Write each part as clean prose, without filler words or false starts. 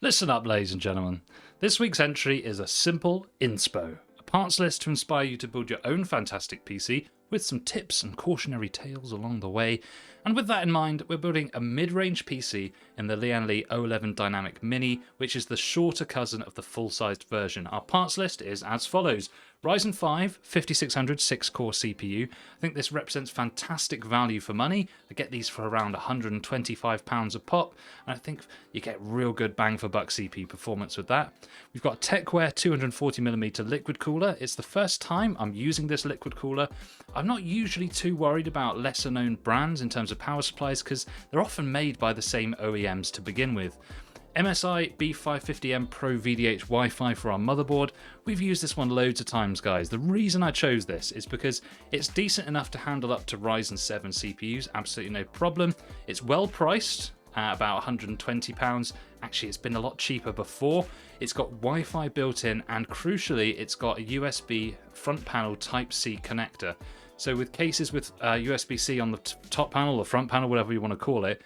Listen up, ladies and gentlemen. This week's entry is a simple inspo, a parts list to inspire you to build your own fantastic PC with some tips and cautionary tales along the way. And with that in mind, we're building a mid-range PC in the Lian-Li O11 Dynamic Mini, which is the shorter cousin of the full-sized version. Our parts list is as follows. Ryzen 5 5600 6-core CPU. I think this represents fantastic value for money. I get these for around £125 a pop, and I think you get real good bang for buck CPU performance with that. We've got TECWARE 240mm liquid cooler. It's the first time I'm using this liquid cooler. I'm not usually too worried about lesser known brands in terms of power supplies because they're often made by the same OEMs to begin with. MSI B550M PRO-VDH Wi-Fi for our motherboard. We've used this one loads of times, guys. The reason I chose this is because it's decent enough to handle up to Ryzen 7 CPUs, absolutely no problem. It's well priced at about £120. Actually, it's been a lot cheaper before. It's got Wi-Fi built in, and crucially, it's got a USB front panel Type-C connector. So with cases with USB-C on the top panel or front panel, whatever you want to call it,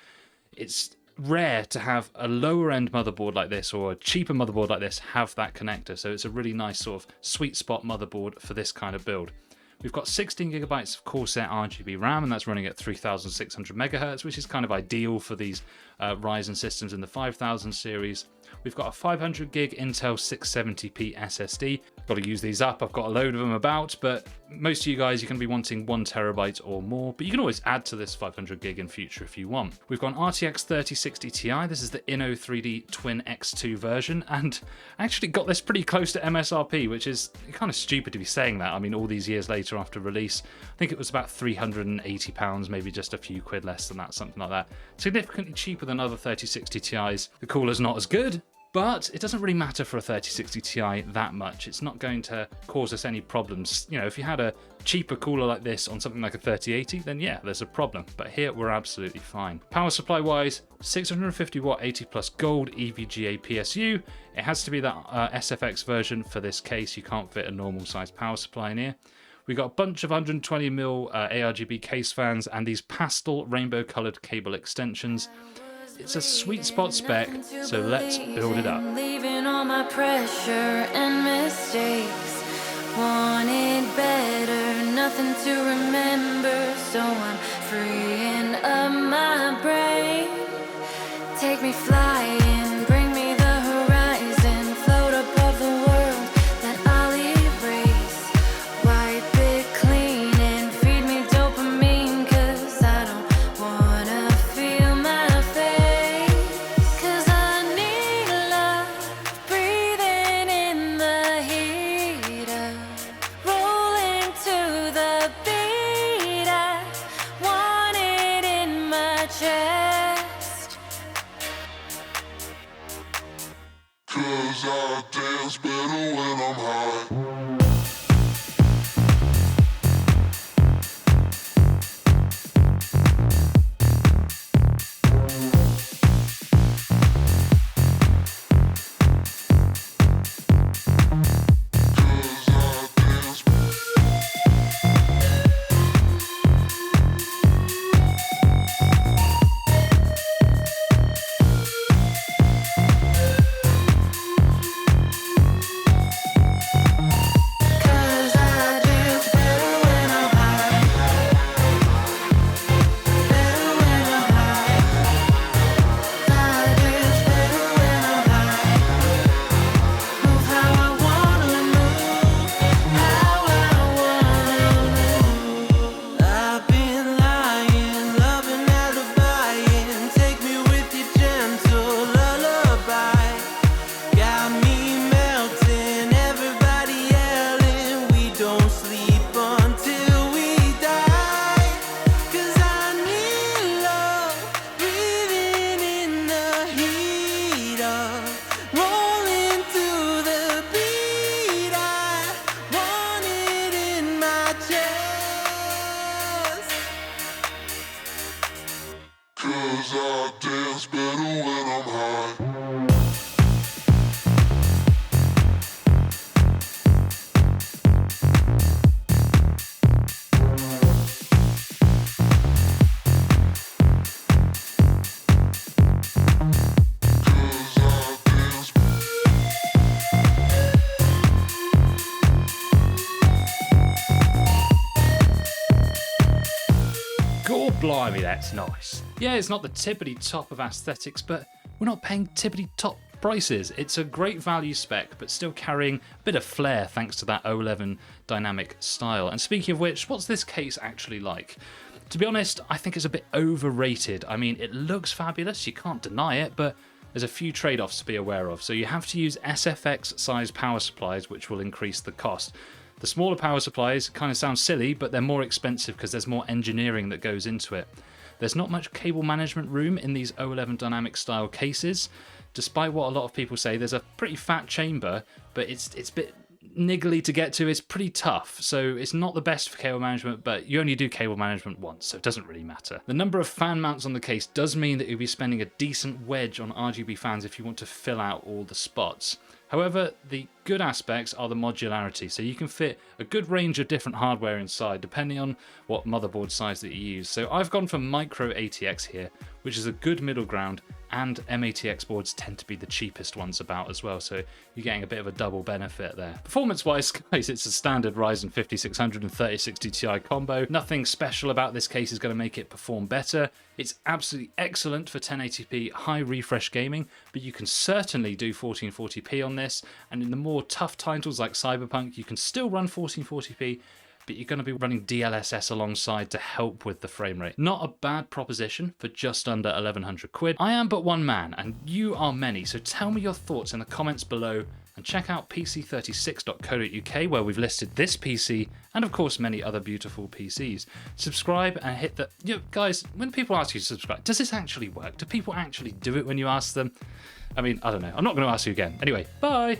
it's rare to have a lower end motherboard like this or a cheaper motherboard like this have that connector. So it's a really nice sort of sweet spot motherboard for this kind of build. We've got 16GB of Corsair RGB RAM, and that's running at 3600 MHz, which is kind of ideal for these Ryzen systems in the 5000 series. We've got a 500GB Intel 670p SSD. Got to use these up. I've got a load of them about, but most of you guys are going to be wanting 1TB or more, but you can always add to this 500GB in future if you want. We've got an RTX 3060 Ti. This is the Inno3D Twin X2 version, and I actually got this pretty close to MSRP, which is kind of stupid to be saying that. I mean, all these years later after release, I think it was about £380, maybe just a few quid less than that, something like that. Significantly cheaper than other 3060 Ti's. The cooler's not as good, but it doesn't really matter for a 3060 Ti that much. It's not going to cause us any problems. You know, if you had a cheaper cooler like this on something like a 3080, then yeah, there's a problem. But here, we're absolutely fine. Power supply wise, 650 watt 80 plus gold EVGA PSU. It has to be that SFX version for this case. You can't fit a normal size power supply in here. We got a bunch of 120mm ARGB case fans and these pastel rainbow colored cable extensions. It's a sweet spot spec, so let's build it up. Leaving all my pressure and mistakes. Wanted better, nothing to remember, so I'm freeing up my brain. Take me flying, bring me the horizon, float above the world that I'll erase. Wipe it clean and feed me dopamine, cause I don't wanna feel my face. Cause I need love, breathing in the heat of rolling to the beat. I want it in my chest. Cause I dance better when I'm high. blimey, that's nice. Yeah, it's not the tippity top of aesthetics, but we're not paying tippity top prices. It's a great value spec, but still carrying a bit of flair thanks to that O11 dynamic style. And speaking of which, what's this case actually like? To be honest, I think it's a bit overrated. I mean, it looks fabulous, you can't deny it, but there's a few trade-offs to be aware of. So you have to use SFX size power supplies, which will increase the cost. The smaller power supplies kind of sound silly, but they're more expensive because there's more engineering that goes into it. There's not much cable management room in these O11 dynamic style cases. Despite what a lot of people say, there's a pretty fat chamber, but it's a bit niggly to get to. It's pretty tough, so it's not the best for cable management, but you only do cable management once, so it doesn't really matter. The number of fan mounts on the case does mean that you'll be spending a decent wedge on RGB fans if you want to fill out all the spots. However, the good aspects are the modularity, so you can fit a good range of different hardware inside depending on what motherboard size that you use. So I've gone for micro ATX here, which is a good middle ground, and MATX boards tend to be the cheapest ones about as well, so you're getting a bit of a double benefit there. Performance-wise, guys, it's a standard Ryzen 5600 and 3060 Ti combo. Nothing special about this case is going to make it perform better. It's absolutely excellent for 1080p high refresh gaming, but you can certainly do 1440p on this, and in the more tough titles like Cyberpunk, you can still run 1440p, but you're going to be running DLSS alongside to help with the frame rate. Not a bad proposition for just under 1100 quid. I am but one man, and you are many, so tell me your thoughts in the comments below, and check out PC36.co.uk where we've listed this PC and of course many other beautiful PCs. Subscribe and hit the... guys, when people ask you to subscribe, does this actually work? Do people actually do it when you ask them? I mean, I don't know. I'm not going to ask you again. Anyway, bye!